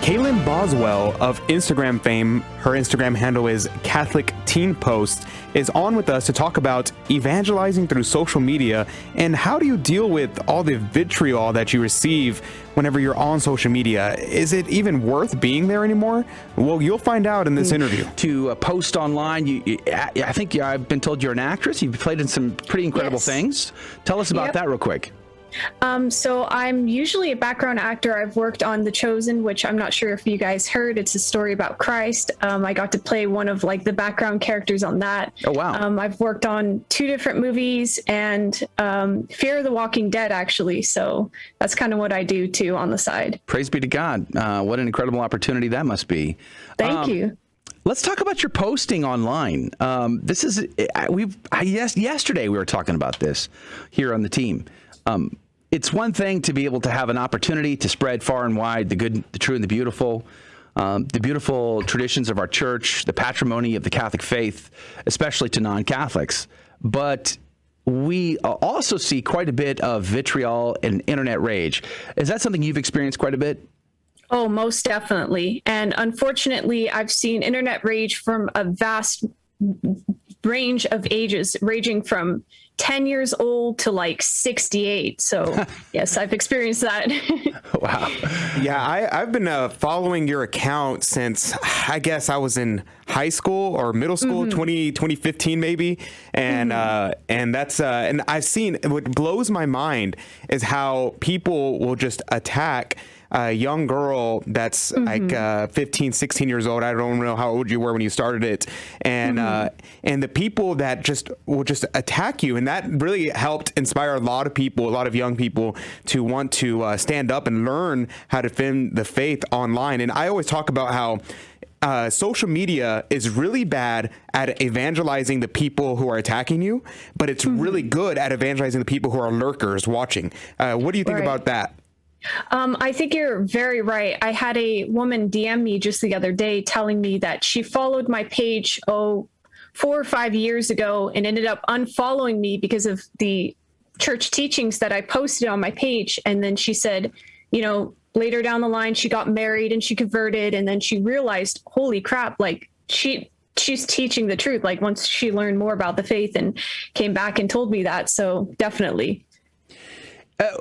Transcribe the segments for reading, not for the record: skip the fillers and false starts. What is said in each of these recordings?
Kaylin Boswell of Instagram fame, her Instagram handle is Catholic Teen Post, is on with us to talk about evangelizing through social media and how do you deal with all the vitriol that you receive whenever you're on social media. Is it even worth being there anymore? Well, you'll find out in this interview. To post online, I think I've been told you're an actress. You've played in some pretty incredible things. Tell us about that real quick. So I'm usually a background actor. I've worked on The Chosen, which I'm not sure if you guys heard. It's a story about Christ. I got to play one of the background characters on that. Oh, wow. I've worked on 2 different movies and Fear of the Walking Dead, actually. So that's kind of what I do too on the side. Praise be to God. What an incredible opportunity that must be. Thank you. Let's talk about your posting online. Yesterday we were talking about this here on the team. It's one thing to be able to have an opportunity to spread far and wide the good, the true, and the beautiful traditions of our church, the patrimony of the Catholic faith, especially to non-Catholics. But we also see quite a bit of vitriol and internet rage. Is that something you've experienced quite a bit? Oh, most definitely. And unfortunately, I've seen internet rage from a vast range of ages, ranging from 10 years old to 68. So yes, I've experienced that. Wow. Yeah, I've been following your account since I guess I was in high school or middle school, 2015 maybe. And and that's and I've seen what blows my mind is how people will just attack a young girl that's 15, 16 years old. I don't know how old you were when you started it. And and the people that will just attack you. And that really helped inspire a lot of people, a lot of young people to want to stand up and learn how to defend the faith online. And I always talk about how social media is really bad at evangelizing the people who are attacking you, but it's really good at evangelizing the people who are lurkers watching. What do you think about that? I think you're very right. I had a woman DM me just the other day telling me that she followed my page, 4 or 5 years ago and ended up unfollowing me because of the church teachings that I posted on my page. And then she said, later down the line, she got married and she converted. And then she realized, holy crap, she's teaching the truth. Once she learned more about the faith and came back and told me that. So definitely.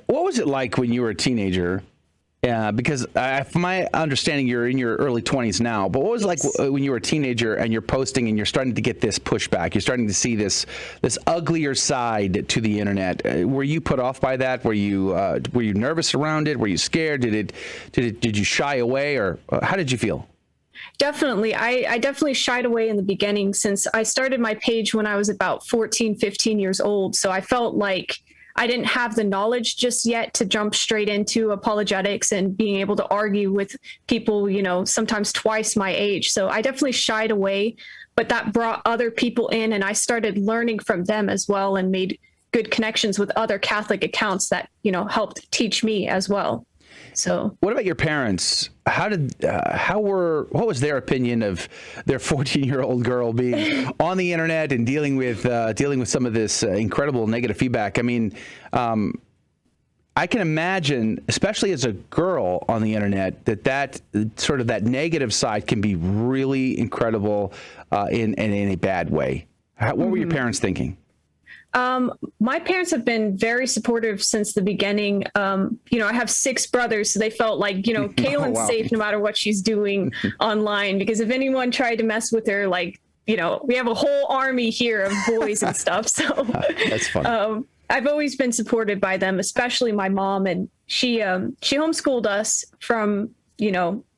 What was it like when you were a teenager? Because from my understanding, you're in your early 20s now. But what was it like when you were a teenager and you're posting and you're starting to get this pushback? You're starting to see this uglier side to the internet. Were you put off by that? Were you nervous around it? Were you scared? Did you shy away, or how did you feel? Definitely. I definitely shied away in the beginning since I started my page when I was about 14, 15 years old. So I felt like I didn't have the knowledge just yet to jump straight into apologetics and being able to argue with people, sometimes twice my age. So I definitely shied away, but that brought other people in and I started learning from them as well and made good connections with other Catholic accounts that, helped teach me as well. So what about your parents? What was their opinion of their 14-year-old girl being on the internet and dealing with some of this incredible negative feedback? I mean, I can imagine, especially as a girl on the internet, that sort of that negative side can be really incredible in a bad way. What were your parents thinking? My parents have been very supportive since the beginning. I have 6 brothers, so they felt like, Kaylin's safe no matter what she's doing online, because if anyone tried to mess with her, we have a whole army here of boys and stuff. So that's fun. I've always been supported by them, especially my mom. And she homeschooled us from,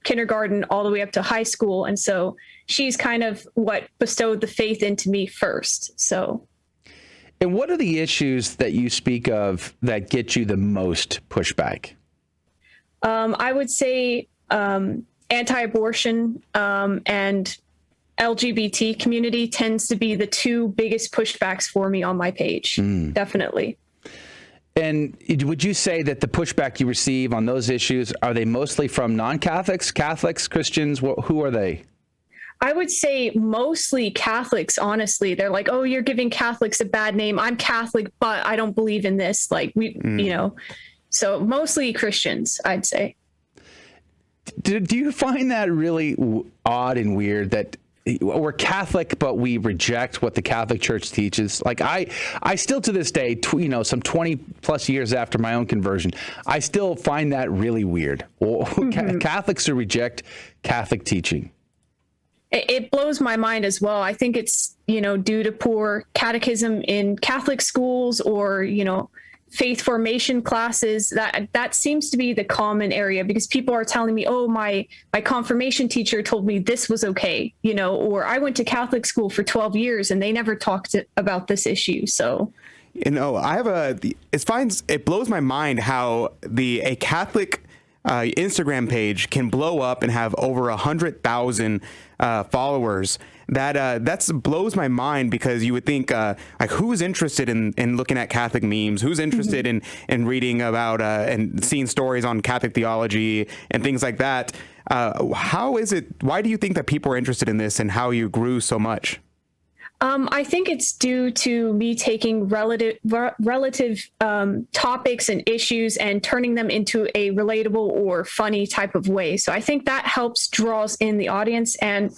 kindergarten all the way up to high school. And so she's kind of what bestowed the faith into me first. So. And what are the issues that you speak of that get you the most pushback? I would say anti-abortion and LGBT community tends to be the 2 biggest pushbacks for me on my page. Definitely. And would you say that the pushback you receive on those issues, are they mostly from non-Catholics, Catholics, Christians? Who are they? I would say mostly Catholics, honestly. They're like, oh, you're giving Catholics a bad name. I'm Catholic, but I don't believe in this. So mostly Christians, I'd say. Do you find that really odd and weird that we're Catholic, but we reject what the Catholic Church teaches? Like I still to this day, some 20 plus years after my own conversion, I still find that really weird. Catholics who reject Catholic teaching. It blows my mind as well. I think it's, due to poor catechism in Catholic schools or, faith formation classes. That seems to be the common area, because people are telling me, oh, my confirmation teacher told me this was okay, or I went to Catholic school for 12 years and they never talked about this issue. So, it blows my mind how a Catholic Instagram page can blow up and have over 100,000 followers. That blows my mind, because you would think who's interested in looking at Catholic memes, who's interested in reading about and seeing stories on Catholic theology and things like that. How is it? Why do you think that people are interested in this, and how you grew so much? I think it's due to me taking relative topics and issues and turning them into a relatable or funny type of way. So I think that helps draws in the audience. And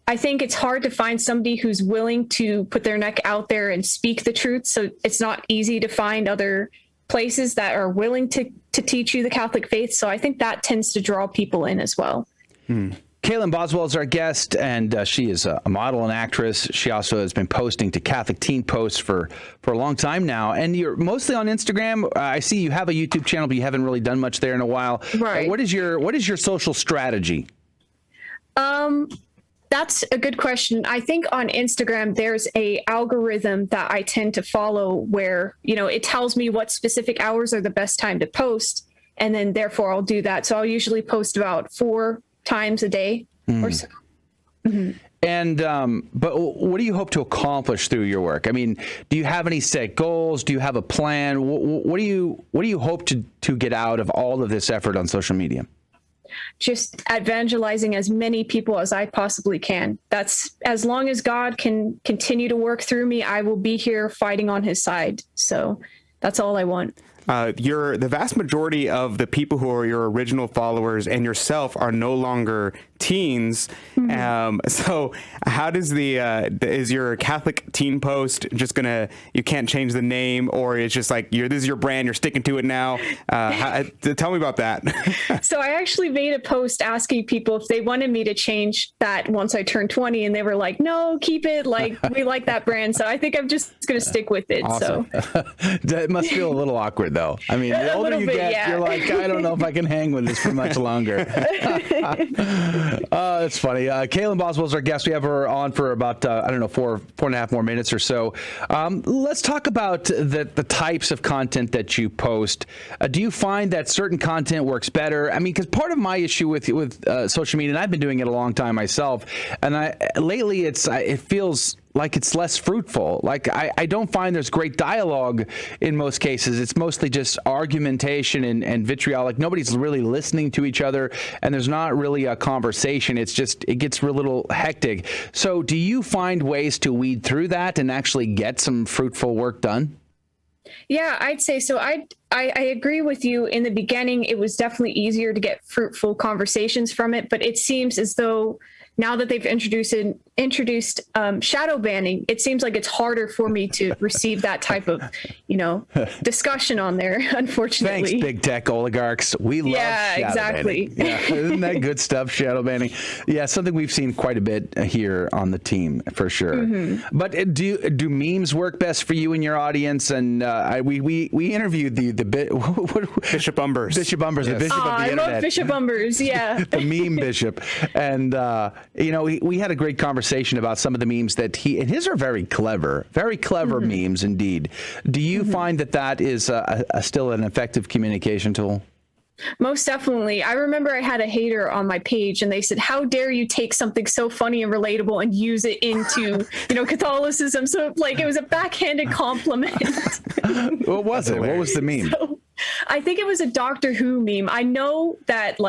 I think it's hard to find somebody who's willing to put their neck out there and speak the truth. So it's not easy to find other places that are willing to teach you the Catholic faith. So I think that tends to draw people in as well. Kaylin Boswell is our guest, and she is a model and actress. She also has been posting to Catholic teen posts for a long time now. And you're mostly on Instagram. I see you have a YouTube channel, but you haven't really done much there in a while. Right. What is your social strategy? That's a good question. I think on Instagram, there's a algorithm that I tend to follow where, it tells me what specific hours are the best time to post. And then therefore I'll do that. So I'll usually post about 4 times a day or so. Mm-hmm. And but what do you hope to accomplish through your work? I mean, do you have any set goals? Do you have a plan? What do you hope to get out of all of this effort on social media? Just evangelizing as many people as I possibly can. That's as long as God can continue to work through me, I will be here fighting on his side. So that's all I want. The vast majority of the people who are your original followers and yourself are no longer teens. So how does is your Catholic teen post just you can't change the name, or it's just like this is your brand, you're sticking to it now? Tell me about that. So I actually made a post asking people if they wanted me to change that once I turned 20, and they were like, no, keep it. Like, we like that brand. So I think I'm just going to stick with it. Awesome. So that must feel a little awkward though. I mean, the older you get, you're like, I don't know if I can hang with this for much longer. It's funny. Kaylin Boswell is our guest. We have her on for about, 4.5 more minutes or so. Let's talk about the types of content that you post. Do you find that certain content works better? I mean, because part of my issue with social media, and I've been doing it a long time myself, and lately it feels like it's less fruitful. Like I don't find there's great dialogue in most cases. It's mostly just argumentation and vitriolic. Nobody's really listening to each other, and there's not really a conversation. It gets a little hectic. So do you find ways to weed through that and actually get some fruitful work done? Yeah, I'd say so. I agree with you. In the beginning, it was definitely easier to get fruitful conversations from it, but it seems as though now that they've introduced shadow banning, it seems like it's harder for me to receive that type of, discussion on there, unfortunately. Thanks, big tech oligarchs. We love shadow banning. Yeah, isn't that good stuff, shadow banning? Yeah, something we've seen quite a bit here on the team, for sure. Mm-hmm. But do memes work best for you and your audience? And we interviewed the Bishop Umbers. Bishop Umbers, yes. The bishop of the internet. I love Bishop Umbers, yeah. The meme bishop. And, we had a great conversation about some of the memes that his are very clever mm-hmm. memes indeed. Do you mm-hmm. find that is still an effective communication tool? Most definitely. I remember I had a hater on my page and they said, how dare you take something so funny and relatable and use it into, Catholicism. So it was a backhanded compliment. What was it? What was the meme? So, I think it was a Doctor Who meme. I know that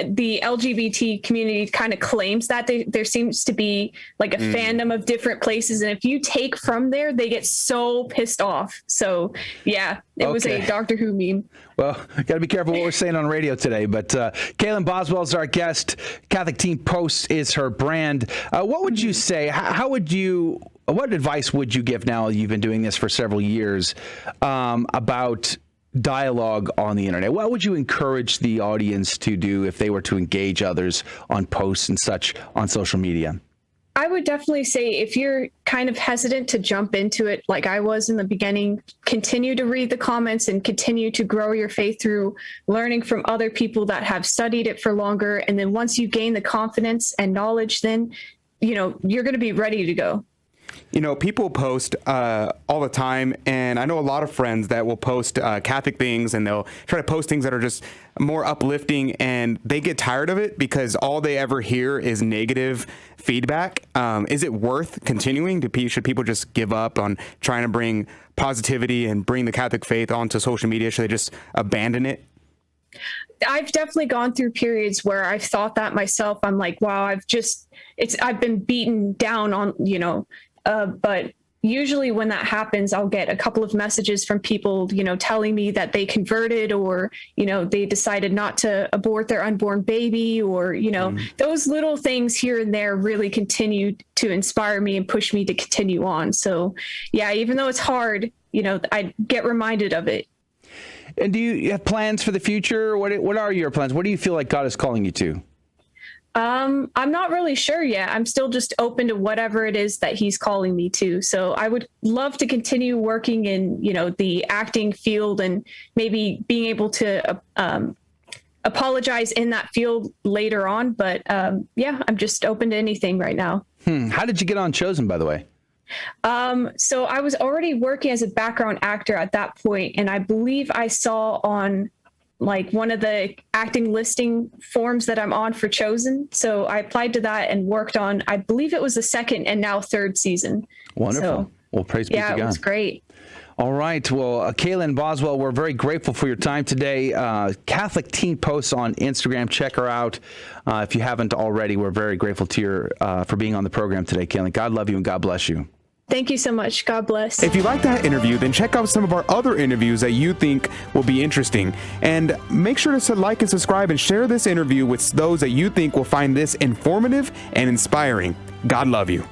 the LGBT community kind of claims that there seems to be like a fandom of different places. And if you take from there, they get so pissed off. So yeah, it was a Doctor Who meme. Well, got to be careful what we're saying on radio today. But Kaylin Boswell is our guest. Catholic Teen Post is her brand. What would you say? What advice would you give now you've been doing this for several years about dialogue on the internet? What would you encourage the audience to do if they were to engage others on posts and such on social media? I would definitely say if you're kind of hesitant to jump into it like I was in the beginning, continue to read the comments and continue to grow your faith through learning from other people that have studied it for longer. And then once you gain the confidence and knowledge, then, you're going to be ready to go. People post all the time, and I know a lot of friends that will post Catholic things, and they'll try to post things that are just more uplifting, and they get tired of it because all they ever hear is negative feedback. Is it worth continuing? Should people just give up on trying to bring positivity and bring the Catholic faith onto social media? Should they just abandon it? I've definitely gone through periods where I've thought that myself. I'm like, wow, I've been beaten down on, but usually when that happens, I'll get a couple of messages from people, telling me that they converted or, they decided not to abort their unborn baby or, those little things here and there really continue to inspire me and push me to continue on. So yeah, even though it's hard, I get reminded of it. And do you have plans for the future? What are your plans? What do you feel like God is calling you to? I'm not really sure yet. I'm still just open to whatever it is that he's calling me to. So I would love to continue working in, the acting field and maybe being able to apologize in that field later on. But yeah, I'm just open to anything right now. How did you get on Chosen, by the way? So I was already working as a background actor at that point, and I believe I saw on like one of the acting listing forms that I'm on for Chosen. So I applied to that and worked on, I believe it was the second and now third season. Wonderful. So, well, praise be to God. Yeah, it was great. All right. Well, Kaylin Boswell, we're very grateful for your time today. Catholic Teen Posts on Instagram. Check her out. If you haven't already, we're very grateful to you for being on the program today, Kaylin. God love you and God bless you. Thank you so much. God bless. If you like that interview, then check out some of our other interviews that you think will be interesting. And make sure to like and subscribe and share this interview with those that you think will find this informative and inspiring. God love you.